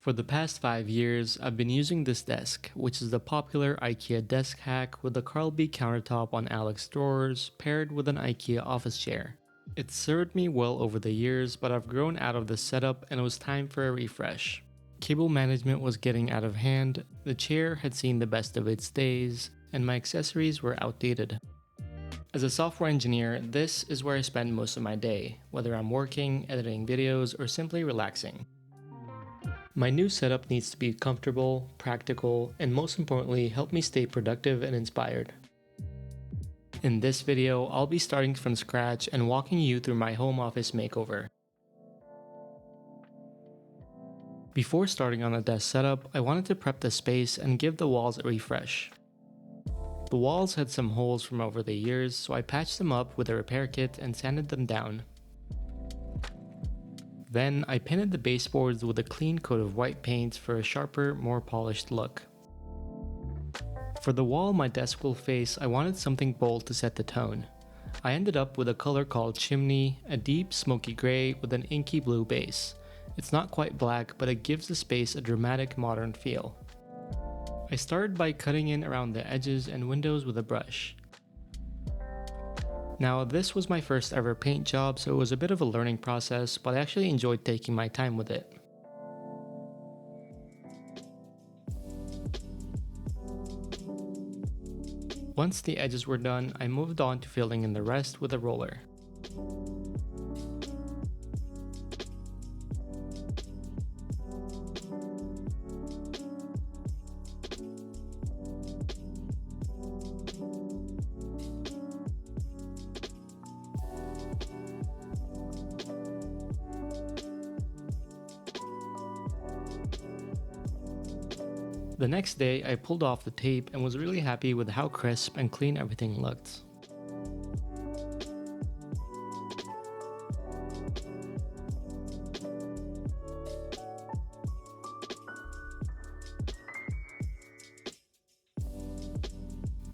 For the past 5 years, I've been using this desk, which is the popular IKEA desk hack with the Carlby countertop on Alex drawers paired with an IKEA office chair. It's served me well over the years, but I've grown out of this setup and it was time for a refresh. Cable management was getting out of hand, the chair had seen the best of its days, and my accessories were outdated. As a software engineer, this is where I spend most of my day, whether I'm working, editing videos, or simply relaxing. My new setup needs to be comfortable, practical, and most importantly, help me stay productive and inspired. In this video, I'll be starting from scratch and walking you through my home office makeover. Before starting on the desk setup, I wanted to prep the space and give the walls a refresh. The walls had some holes from over the years, so I patched them up with a repair kit and sanded them down. Then I painted the baseboards with a clean coat of white paint for a sharper, more polished look. For the wall my desk will face, I wanted something bold to set the tone. I ended up with a color called Chimney, a deep smoky gray with an inky blue base. It's not quite black, but it gives the space a dramatic modern feel. I started by cutting in around the edges and windows with a brush. Now, this was my first ever paint job, so it was a bit of a learning process, but I actually enjoyed taking my time with it. Once the edges were done, I moved on to filling in the rest with a roller. The next day, I pulled off the tape and was really happy with how crisp and clean everything looked.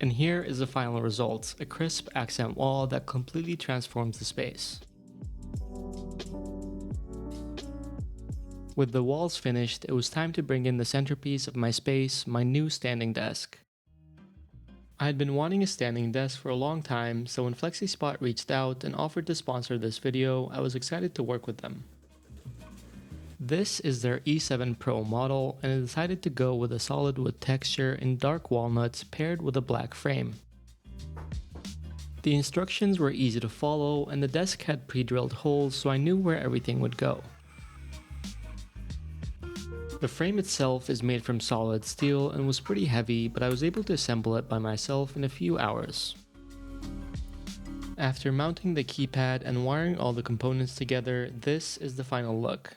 And here is the final result, a crisp accent wall that completely transforms the space. With the walls finished, it was time to bring in the centerpiece of my space, my new standing desk. I had been wanting a standing desk for a long time, so when FlexiSpot reached out and offered to sponsor this video, I was excited to work with them. This is their E7 Pro model, and I decided to go with a solid wood texture in dark walnuts paired with a black frame. The instructions were easy to follow, and the desk had pre-drilled holes, so I knew where everything would go. The frame itself is made from solid steel and was pretty heavy, but I was able to assemble it by myself in a few hours. After mounting the keypad and wiring all the components together, this is the final look.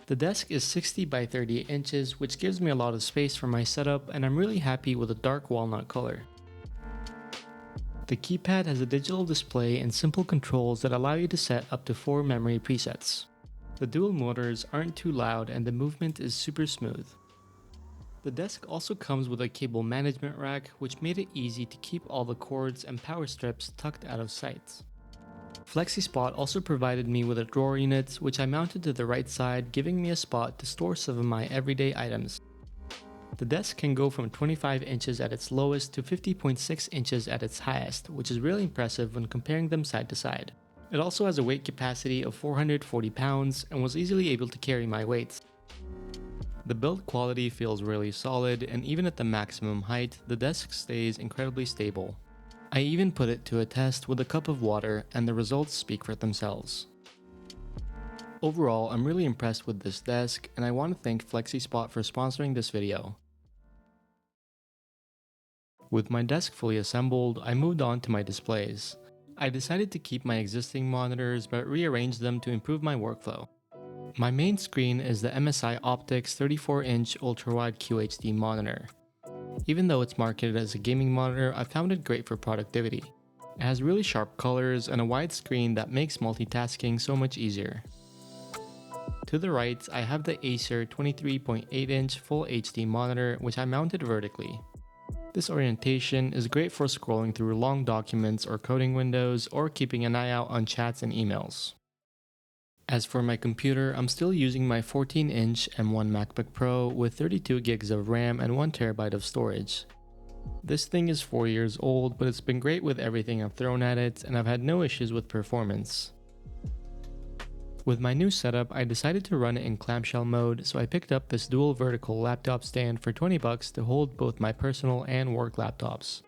The desk is 60 by 30 inches, which gives me a lot of space for my setup, and I'm really happy with the dark walnut color. The keypad has a digital display and simple controls that allow you to set up to 4 memory presets. The dual motors aren't too loud and the movement is super smooth. The desk also comes with a cable management rack, which made it easy to keep all the cords and power strips tucked out of sight. FlexiSpot also provided me with a drawer unit, which I mounted to the right side, giving me a spot to store some of my everyday items. The desk can go from 25 inches at its lowest to 50.6 inches at its highest, which is really impressive when comparing them side to side. It also has a weight capacity of 440 pounds and was easily able to carry my weights. The build quality feels really solid, and even at the maximum height, the desk stays incredibly stable. I even put it to a test with a cup of water, and the results speak for themselves. Overall, I'm really impressed with this desk, and I want to thank FlexiSpot for sponsoring this video. With my desk fully assembled, I moved on to my displays. I decided to keep my existing monitors but rearrange them to improve my workflow. My main screen is the MSI Optics 34-inch ultrawide QHD monitor. Even though it's marketed as a gaming monitor, I found it great for productivity. It has really sharp colors and a wide screen that makes multitasking so much easier. To the right, I have the Acer 23.8-inch Full HD monitor, which I mounted vertically. This orientation is great for scrolling through long documents or coding windows, or keeping an eye out on chats and emails. As for my computer, I'm still using my 14-inch M1 Macbook Pro with 32 gigs of RAM and 1 terabyte of storage. This thing is 4 years old, but it's been great with everything I've thrown at it, and I've had no issues with performance. With my new setup, I decided to run it in clamshell mode, so I picked up this dual vertical laptop stand for 20 bucks to hold both my personal and work laptops.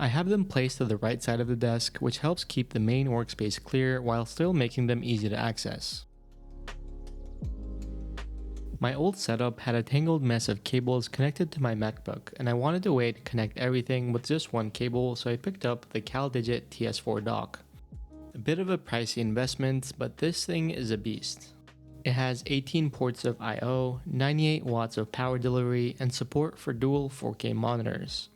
I have them placed to the right side of the desk, which helps keep the main workspace clear while still making them easy to access. My old setup had a tangled mess of cables connected to my MacBook, and I wanted a way to connect everything with just one cable, so I picked up the CalDigit Ts4 Dock. A bit of a pricey investment, but this thing is a beast. It has 18 ports of I/O, 98 watts of power delivery, and support for dual 4K monitors.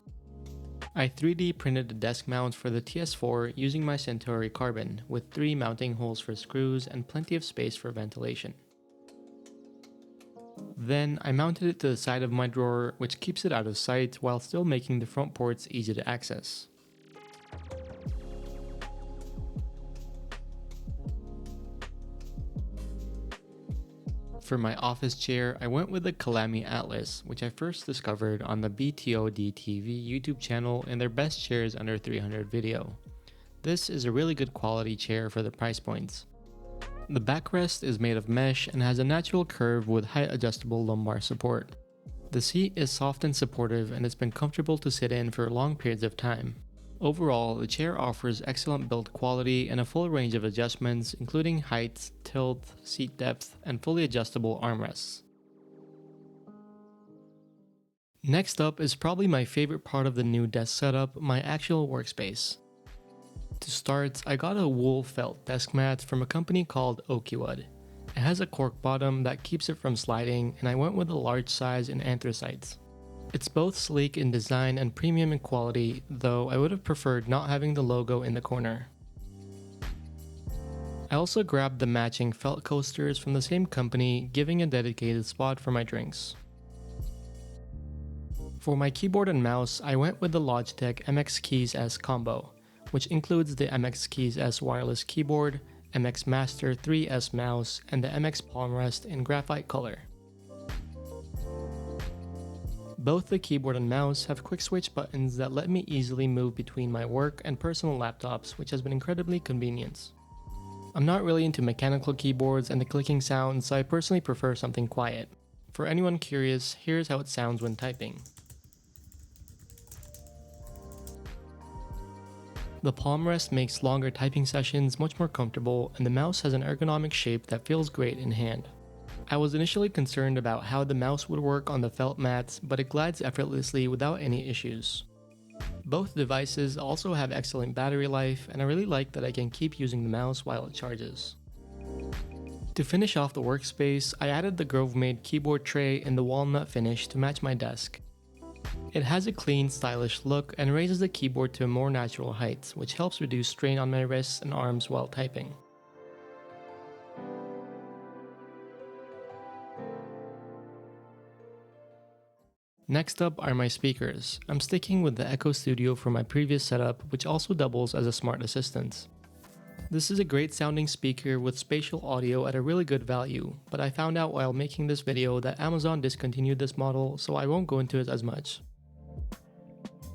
I 3D printed a desk mount for the TS4 using my Centauri carbon, with 3 mounting holes for screws and plenty of space for ventilation. Then I mounted it to the side of my drawer, which keeps it out of sight while still making the front ports easy to access. For my office chair, I went with the Kalami Atlas, which I first discovered on the BTOD TV YouTube channel in their best chairs under 300 video. This is a really good quality chair for the price points. The backrest is made of mesh and has a natural curve with height adjustable lumbar support. The seat is soft and supportive, and it's been comfortable to sit in for long periods of time. Overall, the chair offers excellent build quality and a full range of adjustments, including height, tilt, seat depth, and fully adjustable armrests. Next up is probably my favorite part of the new desk setup, my actual workspace. To start, I got a wool felt desk mat from a company called Okiwood. It has a cork bottom that keeps it from sliding, and I went with a large size in anthracite. It's both sleek in design and premium in quality, though I would have preferred not having the logo in the corner. I also grabbed the matching felt coasters from the same company, giving a dedicated spot for my drinks. For my keyboard and mouse, I went with the Logitech MX Keys S combo, which includes the MX Keys S wireless keyboard, MX Master 3S mouse, and the MX palm rest in graphite color. Both the keyboard and mouse have quick switch buttons that let me easily move between my work and personal laptops, which has been incredibly convenient. I'm not really into mechanical keyboards and the clicking sounds, so I personally prefer something quiet. For anyone curious, here's how it sounds when typing. The palm rest makes longer typing sessions much more comfortable, and the mouse has an ergonomic shape that feels great in hand. I was initially concerned about how the mouse would work on the felt mat, but it glides effortlessly without any issues. Both devices also have excellent battery life, and I really like that I can keep using the mouse while it charges. To finish off the workspace, I added the Grove-made keyboard tray in the walnut finish to match my desk. It has a clean, stylish look and raises the keyboard to a more natural height, which helps reduce strain on my wrists and arms while typing. Next up are my speakers. I'm sticking with the Echo Studio from my previous setup, which also doubles as a smart assistant. This is a great sounding speaker with spatial audio at a really good value, but I found out while making this video that Amazon discontinued this model, so I won't go into it as much.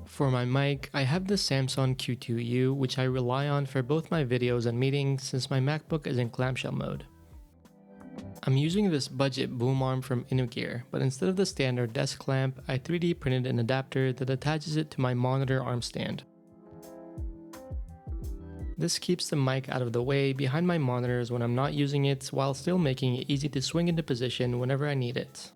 For my mic, I have the Samsung Q2U, which I rely on for both my videos and meetings since my MacBook is in clamshell mode. I'm using this budget boom arm from InnoGear, but instead of the standard desk clamp, I 3D printed an adapter that attaches it to my monitor arm stand. This keeps the mic out of the way behind my monitors when I'm not using it, while still making it easy to swing into position whenever I need it.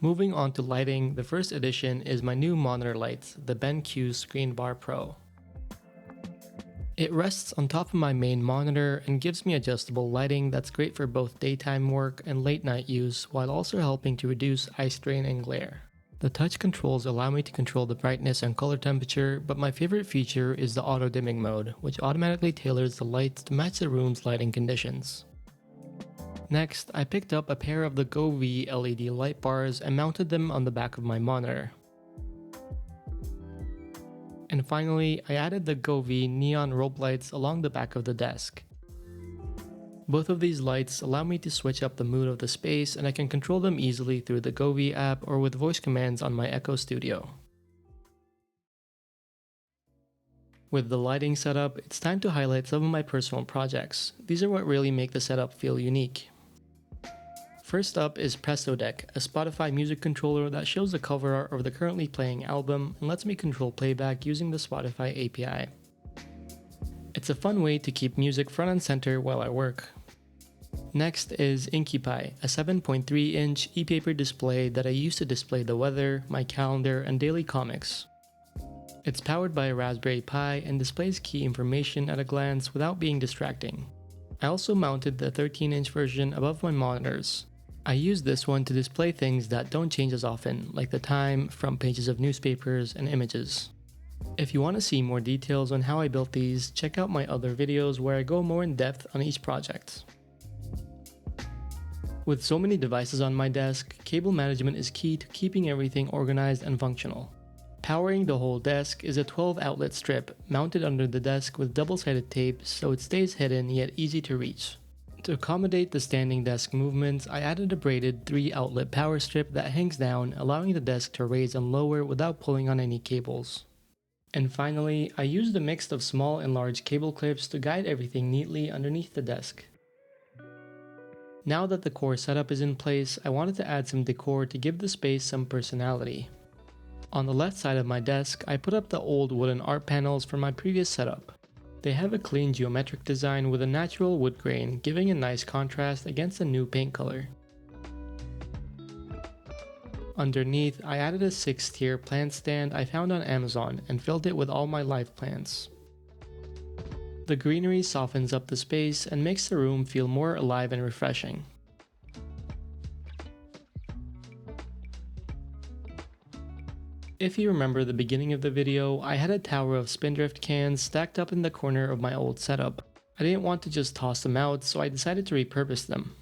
Moving on to lighting, the first addition is my new monitor light, the BenQ Screen Bar Pro. It rests on top of my main monitor and gives me adjustable lighting that's great for both daytime work and late night use, while also helping to reduce eye strain and glare. The touch controls allow me to control the brightness and color temperature, but my favorite feature is the auto dimming mode, which automatically tailors the lights to match the room's lighting conditions. Next, I picked up a pair of the Go-V LED light bars and mounted them on the back of my monitor. And finally, I added the Govee neon rope lights along the back of the desk. Both of these lights allow me to switch up the mood of the space, and I can control them easily through the Govee app or with voice commands on my Echo Studio. With the lighting setup, it's time to highlight some of my personal projects. These are what really make the setup feel unique. First up is Presto Deck, a Spotify music controller that shows the cover art of the currently playing album and lets me control playback using the Spotify API. It's a fun way to keep music front and center while I work. Next is Inkipie, a 7.3-inch e-paper display that I use to display the weather, my calendar, and daily comics. It's powered by a Raspberry Pi and displays key information at a glance without being distracting. I also mounted the 13-inch version above my monitors. I use this one to display things that don't change as often, like the time, front pages of newspapers, and images. If you want to see more details on how I built these, check out my other videos where I go more in depth on each project. With so many devices on my desk, cable management is key to keeping everything organized and functional. Powering the whole desk is a 12-outlet strip mounted under the desk with double-sided tape so it stays hidden yet easy to reach. To accommodate the standing desk movements, I added a braided 3-outlet power strip that hangs down, allowing the desk to raise and lower without pulling on any cables. And finally, I used a mix of small and large cable clips to guide everything neatly underneath the desk. Now that the core setup is in place, I wanted to add some decor to give the space some personality. On the left side of my desk, I put up the old wooden art panels from my previous setup. They have a clean geometric design with a natural wood grain, giving a nice contrast against the new paint color. Underneath, I added a 6-tier plant stand I found on Amazon and filled it with all my live plants. The greenery softens up the space and makes the room feel more alive and refreshing. If you remember the beginning of the video, I had a tower of Spindrift cans stacked up in the corner of my old setup. I didn't want to just toss them out, so I decided to repurpose them.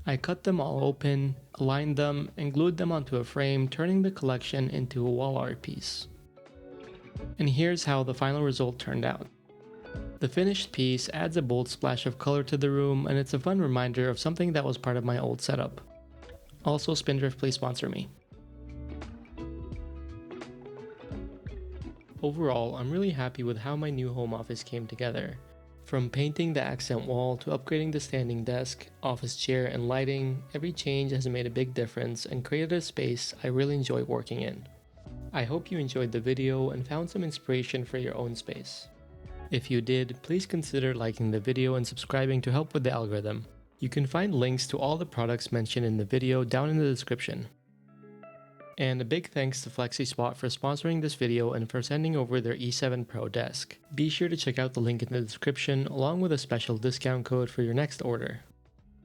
I cut them all open, aligned them, and glued them onto a frame, turning the collection into a wall art piece. And here's how the final result turned out. The finished piece adds a bold splash of color to the room, and it's a fun reminder of something that was part of my old setup. Also, Spindrift, please sponsor me. Overall, I'm really happy with how my new home office came together. From painting the accent wall to upgrading the standing desk, office chair, and lighting, every change has made a big difference and created a space I really enjoy working in. I hope you enjoyed the video and found some inspiration for your own space. If you did, please consider liking the video and subscribing to help with the algorithm. You can find links to all the products mentioned in the video down in the description. And a big thanks to FlexiSpot for sponsoring this video and for sending over their E7 Pro desk. Be sure to check out the link in the description along with a special discount code for your next order.